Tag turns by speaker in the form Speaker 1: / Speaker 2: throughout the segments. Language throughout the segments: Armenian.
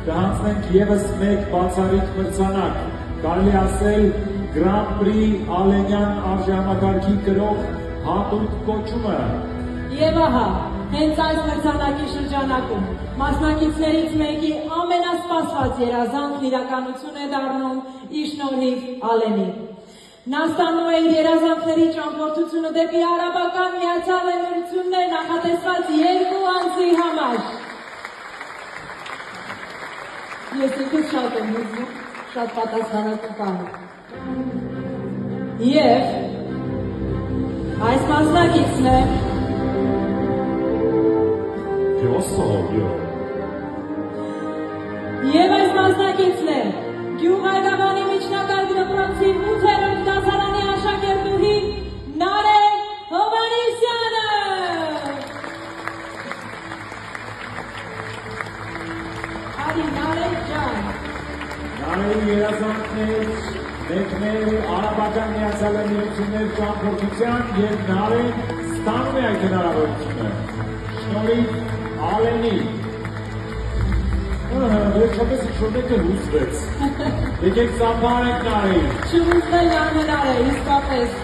Speaker 1: կհանձնենք ևս մեկ բացառիկ մրցանակ, կարելի ասել Grand Prix Ալենյան արժանապատվի կրող հատուկ կոչումը։
Speaker 2: Եվ ահա, հենց այս մրցանակի շրջանակում մասնակիցներից մեկի ամենասպասված երազանքն իրականություն է դառնում իր շնորհիվ Ալենի։ Նա ստանում է իր երազանքների ճամփորդությունը դեպի Արաբական Միացյալ Էմիրություններ նախատեսված 2 ամսի համար։ Ես ինքս շատ եմ հուզվում, շատ պատասխանատու։ Եվ այս մասնակիցն է Եվ այս մասնակիցն է Գյուղայգավանի միջնակարգ դպրոցի 8-րդ դասարանի աշակերտուհի Նարէ Հովհաննիսյանը։ Արի Նարէ ջան։
Speaker 1: Նարէի երազանքներ մեկն է Արաբական Միացյալ Էմիրություններ ճամփորդության և Նարէն ստանում է այդ հնարավորությունը։ Շնորհիվ Ալենի։ Վերջապես ինչ-որ մեկը հուզվեց։ Եկեք ծափարենք Նարէին։
Speaker 2: Չհուզվել անհնար է, իսկապես։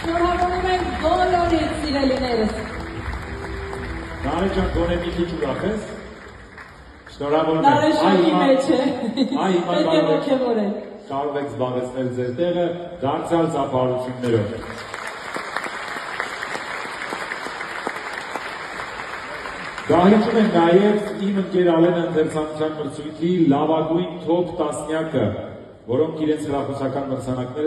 Speaker 2: Շնորհավորում ենք բոլորիդ սիրելիներս։
Speaker 1: Նարէ ջան, գոնե մի քիչ ուրախ ես։ Շնորհավորում ենք։
Speaker 2: Նարէ շոկի մեջ է։
Speaker 1: Պետք է
Speaker 2: ոգևորել։
Speaker 1: Կարող եք զբաղեցնել ձեր տեղը դարձյալ ծափարություններով։ Գահիճում են նաև իմ ընկեր Ալենը ընթերցանության մրցույթի լավագույն թոփ տասնյակը, որոնք իրենց հրախուսական մրցանակները